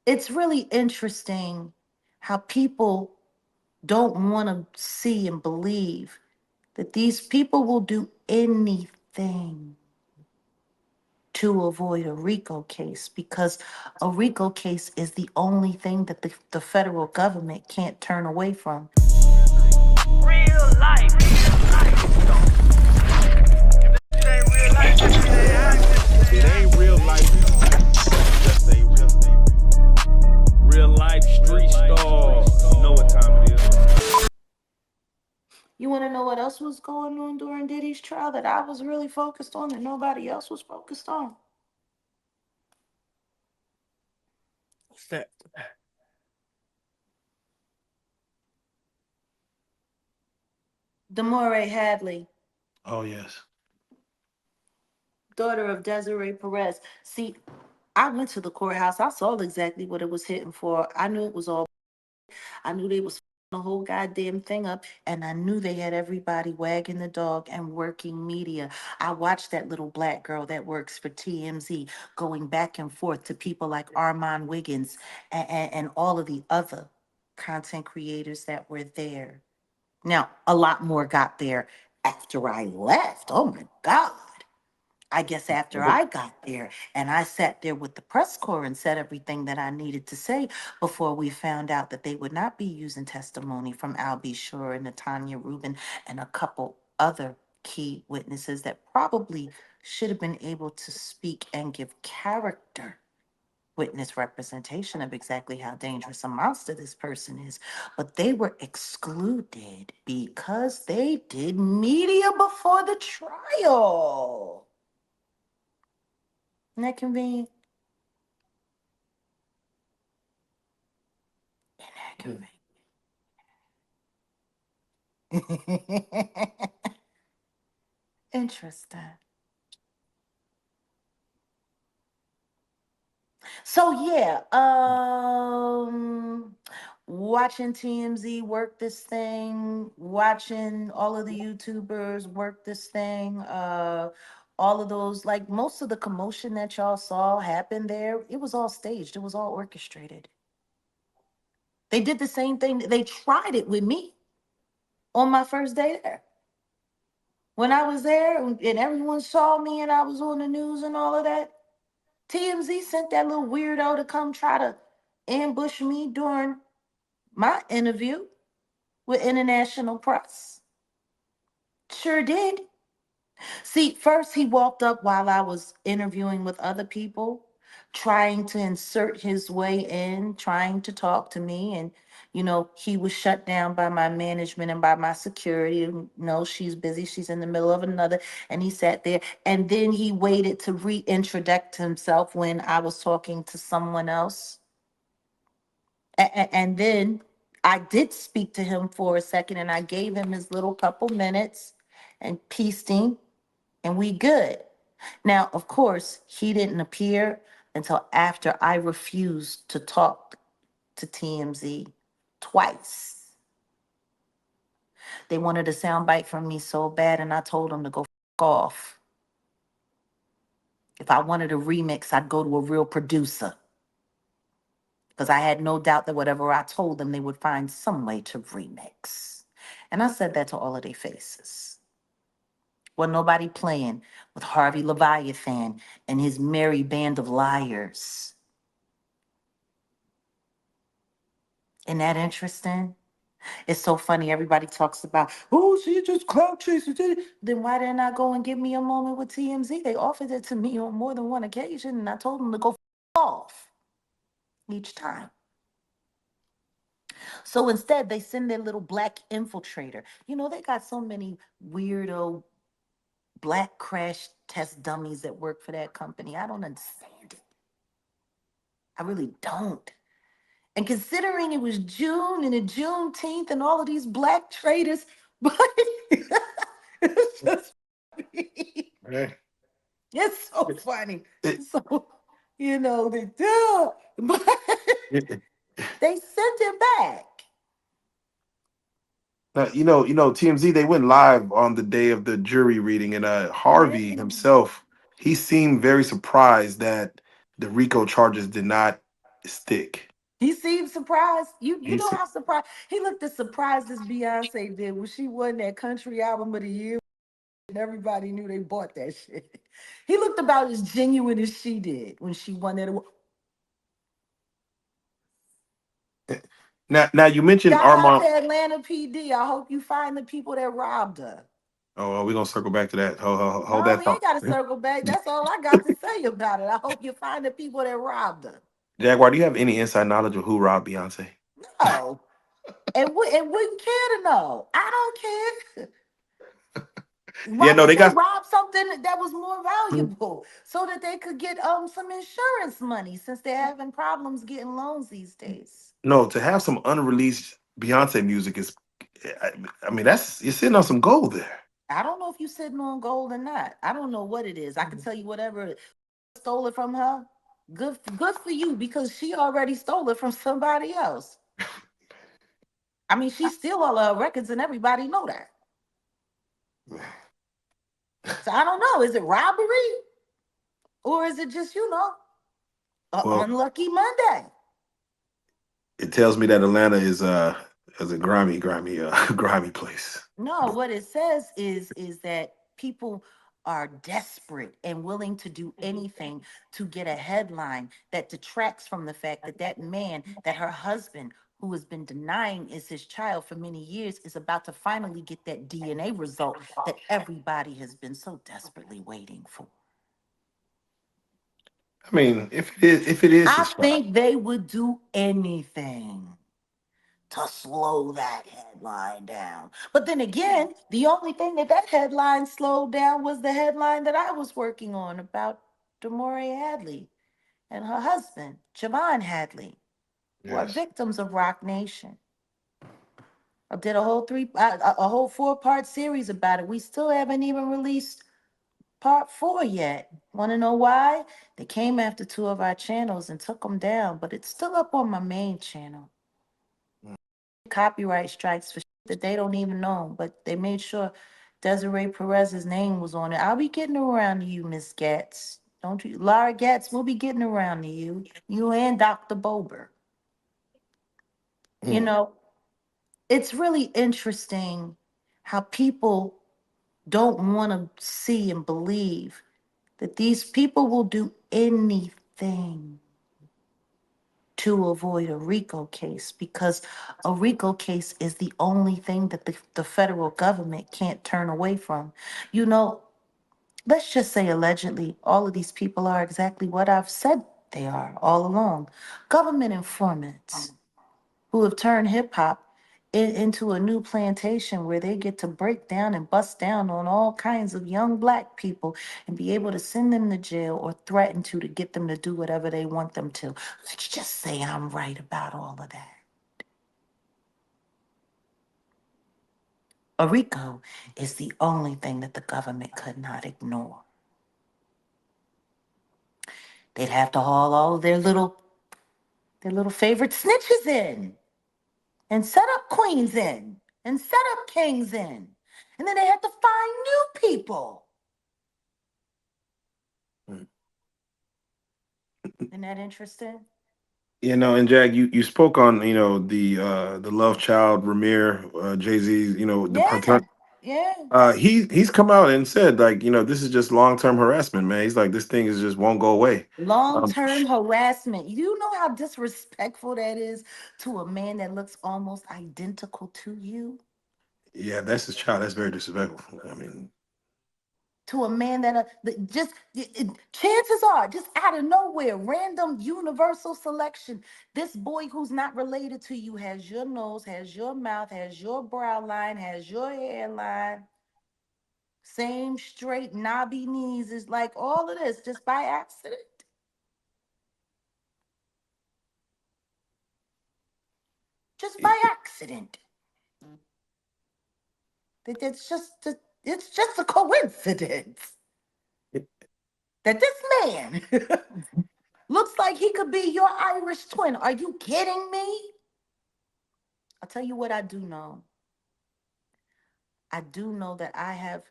It's really interesting how people don't want to see and believe that these people will do anything to avoid a RICO case, because a RICO case is the only thing that the federal government can't turn away from. Real life. If it ain't real life, it ain't acting. If it ain't real life, it just ain't real life street stars. You know what time it is. You want to know what else was going on during Diddy's trial that I was really focused on that nobody else was focused on? What's that? Demore Hadley, Oh yes. daughter of Desiree Perez. See, I went to the courthouse. I saw exactly what it was hitting for. I knew it was all. I knew they was the whole goddamn thing up, and I knew they had everybody wagging the dog and working media. I watched that little black girl that works for TMZ going back and forth to people like Armand Wiggins and all of the other content creators that were there. Now, a lot more got there after I left. Oh my God. I guess after I got there and I sat there with the press corps and said everything that I needed to say before we found out that they would not be using testimony from Al B. Shore and Natanya Rubin and a couple other key witnesses that probably should have been able to speak and give character witness representation of exactly how dangerous a monster this person is. But they were excluded because they did media before the trial. Isn't that convenient? Isn't that convenient? Interesting. So yeah, watching TMZ work this thing, watching all of the YouTubers work this thing, all of those, like most of the commotion that y'all saw happen there, it was all staged, it was all orchestrated. They did the same thing, they tried it with me on my first day there. When I was there and everyone saw me and I was on the news and all of that, TMZ sent that little weirdo to come try to ambush me during my interview with international press. Sure did. See, first he walked up while I was interviewing with other people, trying to insert his way in, trying to talk to me. And, he was shut down by my management and by my security. No, she's busy. She's in the middle of another. And he sat there. And then he waited to reintroduce himself when I was talking to someone else. And then I did speak to him for a second and I gave him his little couple minutes and pieced him, and we good. Now, of course, he didn't appear until after I refused to talk to TMZ twice. They wanted a soundbite from me so bad, and I told them to go off. If I wanted a remix, I'd go to a real producer. Because I had no doubt that whatever I told them, they would find some way to remix. And I said that to all of their faces. Well, nobody playing with Harvey Leviathan and his merry band of liars. Isn't that interesting? It's so funny. Everybody talks about, oh, she just clout chasing. Then why didn't I go and give me a moment with TMZ? They offered it to me on more than one occasion, and I told them to go off each time. So instead, they send their little black infiltrator. They got so many weirdo black crash test dummies that work for that company. I don't understand it. I really don't. And considering it was June and the Juneteenth and all of these black traders, but it's just Right. it's so funny. So they do, but they sent him back. TMZ, they went live on the day of the jury reading, and Harvey Yeah. himself, he seemed very surprised that the RICO charges did not It's thick. He seemed surprised. You know He's how surprised he looked as surprised as Beyonce did when she won that country album of the year and everybody knew they bought that shit. He looked about as genuine as she did when she won that award. now. You mentioned Shout out Armand. to Atlanta PD. I hope you find the people that robbed her. Oh, we're gonna circle back to that. Hold No, that we ain't thought. got to circle back. That's all I got to say about it. I hope you find the people that robbed her. Jaguar, do you have any inside knowledge of who robbed Beyonce? No, and wouldn't care to know. I don't care. Yeah, Why no, they wouldn't they got rob something that was more valuable so that they could get some insurance money since they're having problems getting loans these days? no to have some unreleased Beyonce music is. I, I mean, that's you're sitting on some gold there. I don't know if you're sitting on gold or not. I don't know what it is. I can tell you whatever stole it from her. Good for you because she already stole it from somebody else. I mean, she steal all her records and everybody know that. So I don't know. Is it robbery or is it just a Well, unlucky Monday? it tells me that Atlanta is a grimy grimy place. No, what it says is that people are desperate and willing to do anything to get a headline that detracts from the fact that that man, that her husband, who has been denying is his child for many years, is about to finally get that DNA result that everybody has been so desperately waiting for. I mean, if it is I his child, think they would do anything to slow that headline down. But then again, the only thing that headline slowed down was the headline that I was working on about Demore Hadley and her husband, Javon Hadley, who are yes. victims of Rock Nation. I did a whole 4-part series about it. We still haven't even released part 4 yet. Want to know why? They came after 2 of our channels and took them down, but it's still up on my main channel. Copyright strikes for shit that they don't even know, but they made sure Desiree Perez's name was on it. I'll be getting around to you, Miss Getz. Don't you, Laura Getz? We'll be getting around to you. You and Dr. Bober. You Mm. know, it's really interesting how people don't want to see and believe that these people will do anything to avoid a RICO case because a RICO case is the only thing that the federal government can't turn away from. You know, let's just say allegedly, all of these people are exactly what I've said they are all along, government informants who have turned hip hop into a new plantation where they get to break down and bust down on all kinds of young black people and be able to send them to jail or threaten to get them to do whatever they want them to. Let's just say I'm right about all of that. A RICO is the only thing that the government could not ignore. They'd have to haul all of their little favorite snitches in and set up queens in and set up kings in. And then they had to find new people. Mm. Isn't that interesting? And Jag, you spoke on the Love Child Ramir Jay Z the Yeah, patern- yeah. he's come out and said like this is just long term harassment, man. He's like this thing is just won't go away. Um, Long-term harassment. You know how disrespectful that is to a man that looks almost identical to you? yeah, that's his child. That's very disrespectful. I mean, To a man that just chances are just out of nowhere, random universal selection. This boy who's not related to you has your nose, has your mouth, has your brow line, has your hairline, same straight knobby knees. Is like all of this just by accident. Just by accident. It's just a coincidence that this man looks like he could be your Irish twin. Are you kidding me? I'll tell you what I do know. I do know that I have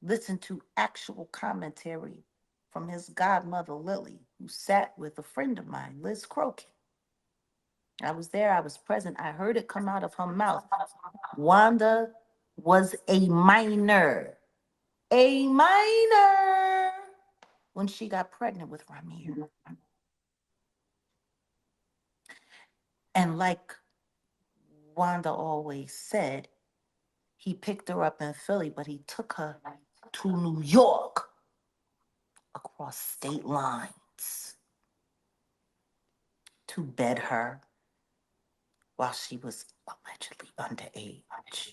listened to actual commentary from his godmother, Lily, who sat with a friend of mine, Liz Crokin. I was there, I was present. I heard it come out of her mouth. Wanda was a minor. A minor when she got pregnant with Ramir. And like Wanda always said, he picked her up in Philly, but he took her to New York across state lines to bed her while she was allegedly underage.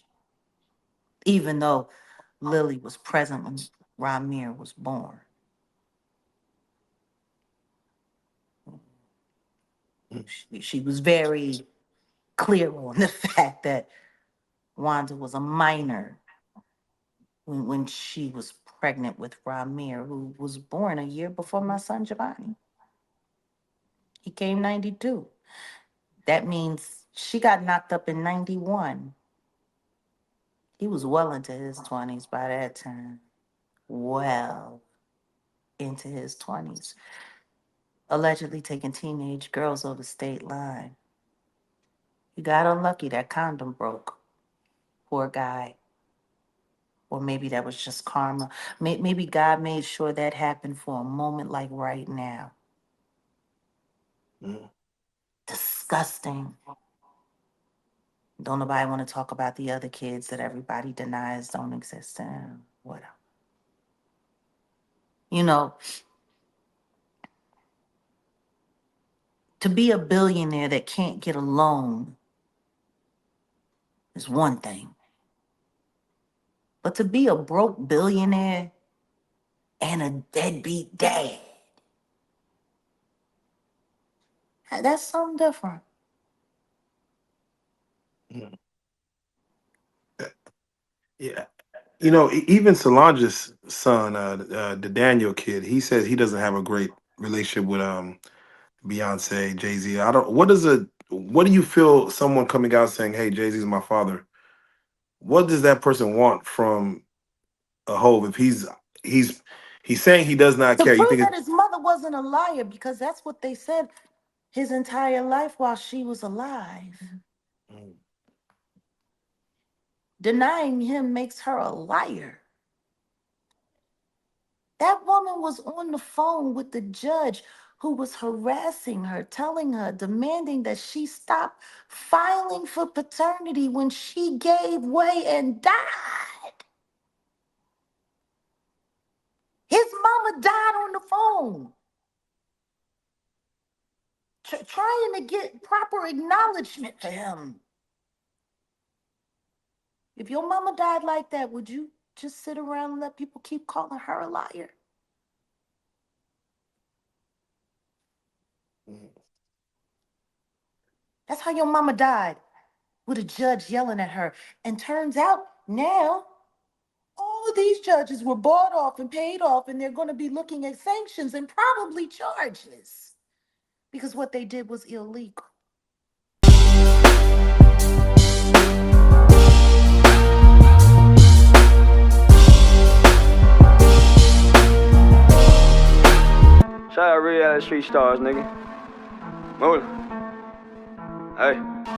Even though Lily was present when Ramir was born. She was very clear on the fact that Wanda was a minor when she was pregnant with Ramir, who was born a year before my son Giovanni. He came 92. That means she got knocked up in 91. He was well into his 20s by that time. Well into his 20s. Allegedly taking teenage girls over the state line. He got unlucky. That condom broke. Poor guy. Or maybe that was just karma. Maybe God made sure that happened for a moment like right now. Disgusting. Don't nobody want to talk about the other kids that everybody denies don't exist. Whatever. You know, to be a billionaire that can't get a loan is one thing. But to be a broke billionaire and a deadbeat dad, that's something different. Yeah. You know, even Solange's son, the Daniel kid, he says he doesn't have a great relationship with Beyonce, Jay-Z. I don't what do you feel someone coming out saying, "Hey, Jay-Z's my father." What does that person want from a Hove if he's he's saying he does not To care? You prove think that his mother wasn't a liar, because that's what they said his entire life while she was alive. Denying him makes her a liar. That woman was on the phone with the judge who was harassing her, telling her, demanding that she stop filing for paternity when she gave way and died. His mama died on the phone, trying to get proper acknowledgement for him. If your mama died like that, would you just sit around and let people keep calling her a liar? That's how your mama died, with a judge yelling at her. And turns out now, all of these judges were bought off and paid off, and they're going to be looking at sanctions and probably charges because what they did was illegal. Shout out Reallyfe Street Stars, nigga. Move. Hey.